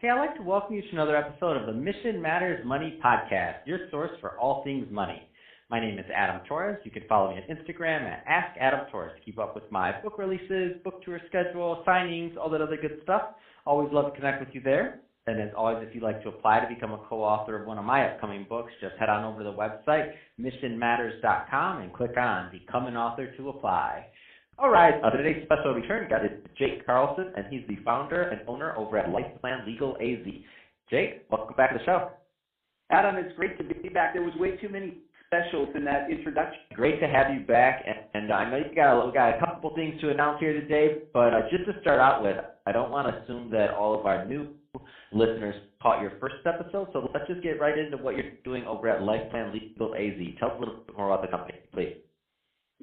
Hey, I'd like to welcome you to another episode of the Mission Matters Money Podcast, your source for all things money. My name is Adam Torres. You can follow me on Instagram at AskAdamTorres to keep up with my book releases, book tour schedule, signings, all that other good stuff. Always love to connect with you there. And as always, if you'd like to apply to become a co-author of one of my upcoming books, just head on over to the website, missionmatters.com, and click on Become an Author to apply. All right, today's special return guest is Jake Carlson, and he's the founder and owner over at LifePlan Legal AZ. Jake, welcome back to the show. Adam, it's great to be back. There was way too many specials in that introduction. Great to have you back, and I know we got a couple things to announce here today, but just to start out with, I don't want to assume that all of our new listeners caught your first episode, so let's just get right into what you're doing over at LifePlan Legal AZ. Tell us a little bit more about the company, please.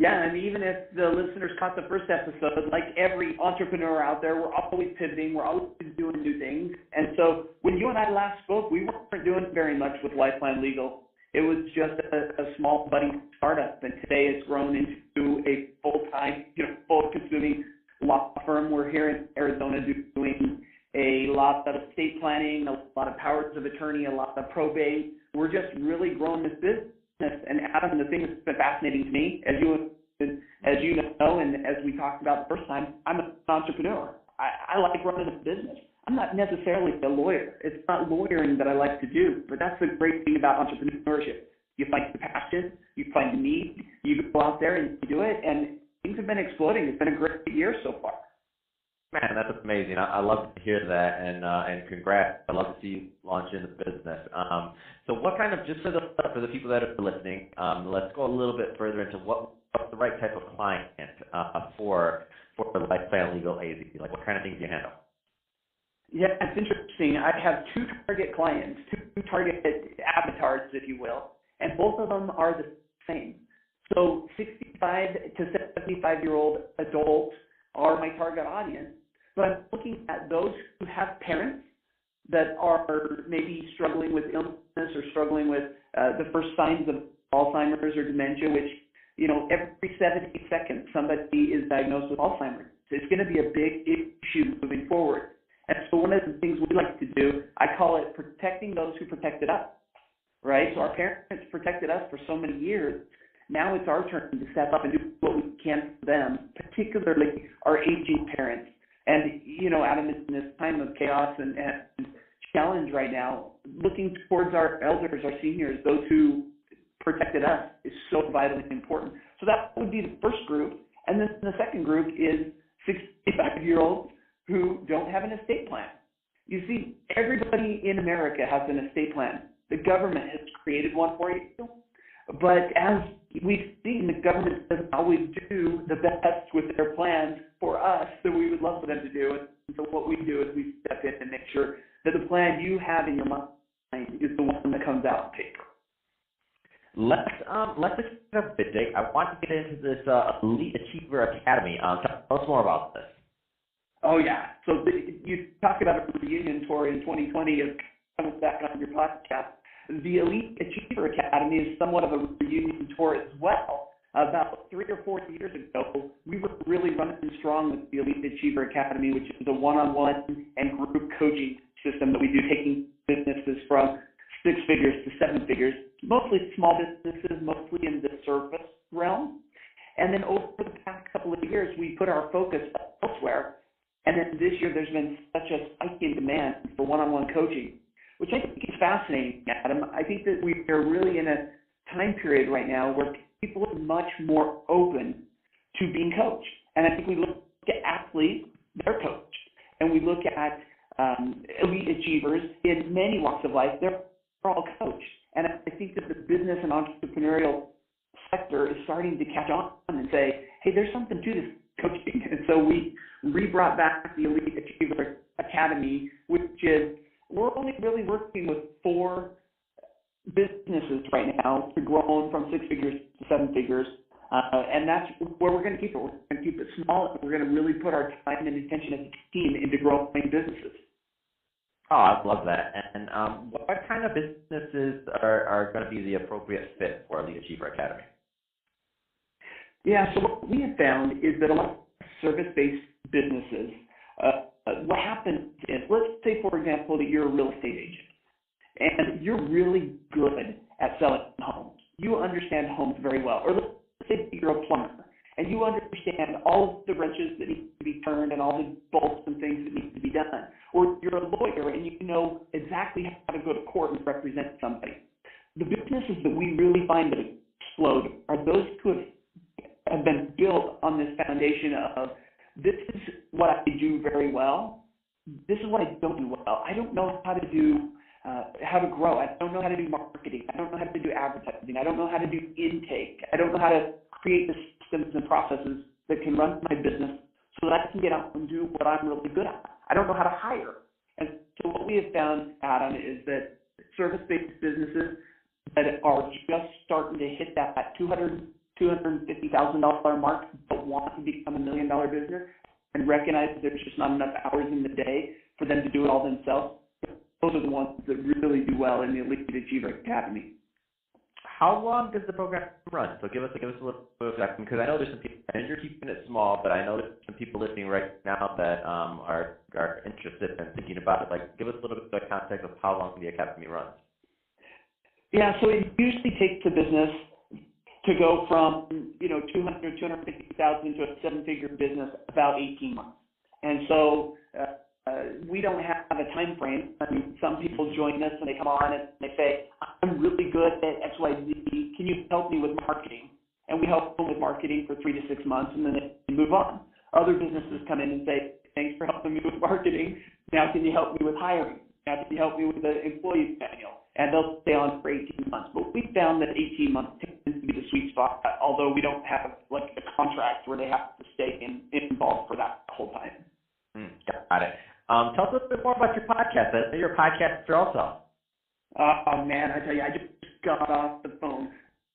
Yeah, I mean, even if the listeners caught the first episode, like every entrepreneur out there, we're always pivoting, we're always doing new things. And so when you and I last spoke, we weren't doing very much with LifePlan Legal. It was just a small budding startup, and today it's grown into a full-time, full-consuming law firm. We're here in Arizona doing a lot of estate planning, a lot of powers of attorney, a lot of probate. We're just really growing this business. And Adam, the thing that's been fascinating to me, as you know, and as we talked about the first time, I'm an entrepreneur. I like running a business. I'm not necessarily a lawyer. It's not lawyering that I like to do, but that's the great thing about entrepreneurship. You find the passion, you find the need, you go out there and you do it, and things have been exploding. It's been a great year so far. Man, that's amazing. I love to hear that, and congrats. I love to see you launch into business. So what kind of, just for the people that are listening, let's go a little bit further into what's the right type of client for LifePlan Legal AZ? Like, what kind of things do you handle? Yeah, it's interesting. I have two target clients, two target avatars, if you will, and both of them are the same. So 65 to 75-year-old adults are my target audience, but I'm looking at those who have parents that are maybe struggling with illness or struggling with the first signs of Alzheimer's or dementia, which, every 7 to 8 seconds somebody is diagnosed with Alzheimer's. It's going to be a big issue moving forward. And so one of the things we like to do, I call it protecting those who protected us, right? So our parents protected us for so many years. Now it's our turn to step up and do what we can for them, particularly our aging parents. And, Adam, in this time of chaos and challenge right now, looking towards our elders, our seniors, those who protected us, is so vitally important. So that would be the first group. And then the second group is 65-year-olds who don't have an estate plan. You see, everybody in America has an estate plan. The government has created one for you. But as we've seen, the government doesn't always do the best with their plans for us that we would love for them to do. And so what we do is we step in and make sure that the plan you have in your mind is the one that comes out on paper. Let's get a bit, Jake. I want to get into this Elite Achiever Academy. Tell us more about this. Oh, yeah. So you talk about a reunion tour in 2020 of coming back on your podcast. The Elite Achiever Academy is somewhat of a reunion tour as well. About 3 or 4 years ago, we were really running strong with the Elite Achiever Academy, which is a one-on-one and group coaching system that we do, taking businesses from 6 figures to 7 figures, mostly small businesses, mostly in the service realm. And then over the past couple of years, we put our focus elsewhere. And then this year, there's been such a spike in demand for one-on-one coaching, which I think is fascinating, Adam. I think that we are really in a time period right now where people are much more open to being coached. And I think we look at athletes, they're coached. And we look at elite achievers in many walks of life, they're all coached. And I think that the business and entrepreneurial sector is starting to catch on and say, hey, there's something to this coaching. And so we brought back the Elite Achiever Academy, which is, we're only really working with 4 businesses right now to grow from 6 figures to 7 figures. And that's where we're going to keep it. We're going to keep it small, and we're going to really put our time and attention as a team into growing businesses. Oh, I love that. And what kind of businesses are going to be the appropriate fit for Elite Achiever Academy? Yeah, so what we have found is that a lot of service-based businesses what happens is, let's say, for example, that you're a real estate agent and you're really good at selling homes. You understand homes very well. Or let's say that you're a plumber and you understand all of the wrenches that need to be turned and all the bolts and things that need to be done. Or you're a lawyer and you know exactly how to go to court and represent somebody. The businesses that we really find that explode are those who have been built on this foundation of, this is what I do very well. This is what I don't do well. I don't know how to do, how to grow. I don't know how to do marketing. I don't know how to do advertising. I don't know how to do intake. I don't know how to create the systems and processes that can run my business so that I can get out and do what I'm really good at. I don't know how to hire. And so what we have found, Adam, is that service-based businesses that are just starting to hit that $250,000 mark but want to become $1 million business and recognize that there's just not enough hours in the day for them to do it all themselves, those are the ones that really do well in the Elite Achiever Academy. How long does the program run? So give us a little bit of that, because I know there's some people, and you're keeping it small, but I know there's some people listening right now that are interested in thinking about it. Like, give us a little bit of context of how long the academy runs. Yeah, so it usually takes a business to go from, 250,000 to a seven-figure business about 18 months. And so we don't have a time frame. I mean, some people join us and they come on and they say, I'm really good at XYZ. Can you help me with marketing? And we help them with marketing for 3 to 6 months, and then they move on. Other businesses come in and say, thanks for helping me with marketing. Now can you help me with hiring? Now can you help me with the employee manual? And they'll stay on for 18 months. But we found that 18 months tends to be the sweet spot, although we don't have like a contract where they have to stay involved for that whole time. Got it. Tell us a little bit more about your podcast. I know you're a podcaster also. Oh, man, I tell you, I just got off the phone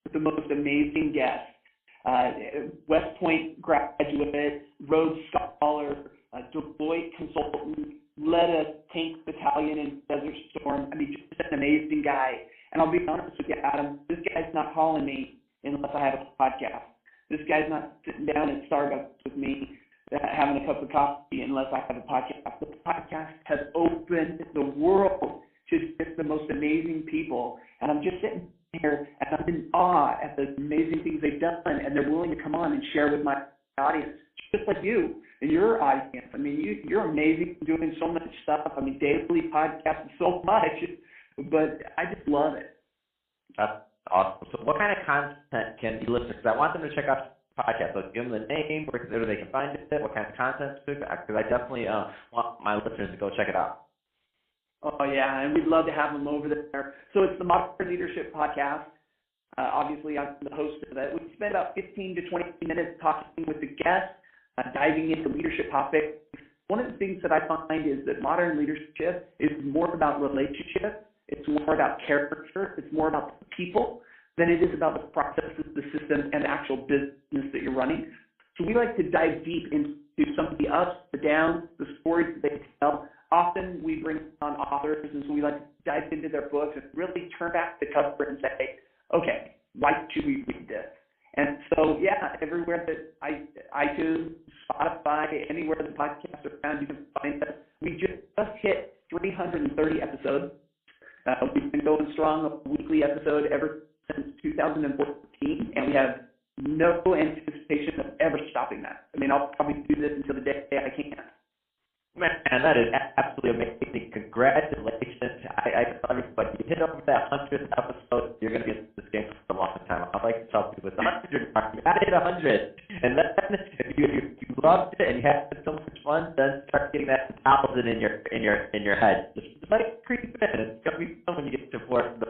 with the most amazing guest. West Point graduate, Rhodes Scholar, Deloitte consultant, led a tank battalion in Desert Storm. I mean, just an amazing guy. And I'll be honest with you, Adam, this guy's not calling me unless I have a podcast. This guy's not sitting down at Starbucks with me having a cup of coffee unless I have a podcast. The podcast has opened the world to just the most amazing people. And I'm just sitting here and I'm in awe at the amazing things they've done, and they're willing to come on and share with my audience, just like you and your audience. I mean, you're amazing, doing so much stuff. I mean, daily podcasts, so much, but I just love it. That's awesome. So what kind of content can you listen to? Because I want them to check out the podcast. So give them the name, where they can find it, what kind of content, because I definitely want my listeners to go check it out. Oh, yeah, and we'd love to have them over there. So it's the Modern Leadership Podcast. Obviously, I'm the host of it. We spend about 15 to 20 minutes talking with the guests, diving into leadership topics. One of the things that I find is that modern leadership is more about relationships. It's more about character. It's more about the people than it is about the processes, the systems, and the actual business that you're running. So we like to dive deep into some of the ups, the downs, the stories that they tell. Often we bring on authors, and so we like to dive into their books and really turn back the cover and say, okay, why should we read this? And so, yeah, everywhere that iTunes, Spotify, anywhere the podcasts are found, you can find us. We just hit 330 episodes. We've been going strong, a weekly episode ever since 2014, and we have no anticipation of ever stopping that. I mean, I'll probably do this until the day I can. Man, that is absolutely amazing. Congratulations. I tell everybody, you hit over that 100th episode, you're going to be in this game for a long time. I like to tell people, it's 100 mark. You got to hit 100. And then if you loved it and you had so much fun, then start getting that 1,000 in your head. Just let it creep in. It's going to be fun when you get to the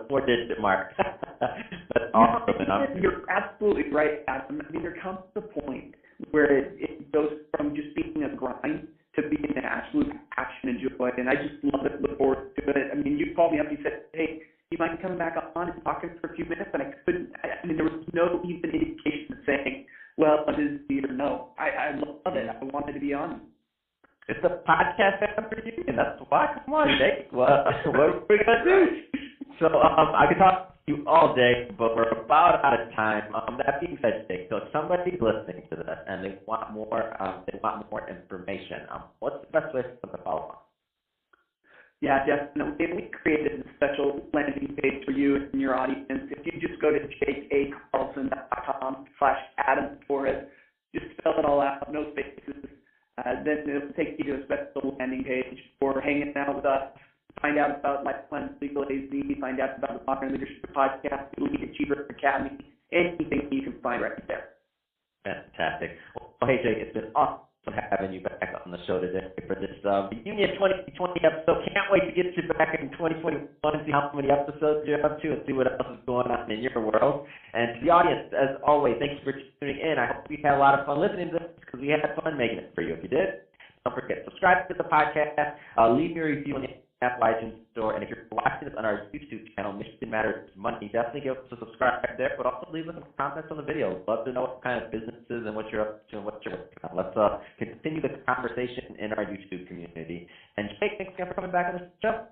4-digit mark. That's awesome. You're absolutely right, Adam. I mean, there comes a point where it goes from just being a grind to being an absolute passion and joy, and I just love it, look forward to it. I mean, you called me up, you said, hey, you mind coming back on and talking for a few minutes, and I couldn't, I mean, there was no even indication of saying, well, it is the or no. I love it. I wanted to be on. It's a podcast after you, and that's why. Come on, Jake. What are we going to do? So I could talk you all day, but we're about out of time. That being said, Jake, so if somebody's listening to this and they want more information, what's the best way for them to follow up? Yeah, definitely. We created a special landing page for you and your audience. If you just go to jakeacarlson.com/Adam Torres, just spell it all out, no spaces. Then it'll take you to a special landing page for hanging out with us. Find out about LifePlan Legal AZ, find out about the Modern Leadership Podcast, the Lead Achiever Academy, anything you can find right there. Fantastic. Well, hey, Jake, it's been awesome having you back on the show today for this reunion 2020 episode. Can't wait to get you back in 2021 and see how many episodes you're up to and see what else is going on in your world. And to the audience, as always, thank you for tuning in. I hope you had a lot of fun listening to this because we had fun making it for you. If you did, don't forget, subscribe to the podcast, leave your review on the Apple iTunes Store, and if you're watching this on our YouTube channel, Mission Matters Money, definitely give us a subscribe there, but also leave us some comments on the video. Love to know what kind of businesses and what you're up to and what you're working on. Let's continue the conversation in our YouTube community. And Jake, thanks again for coming back on the show.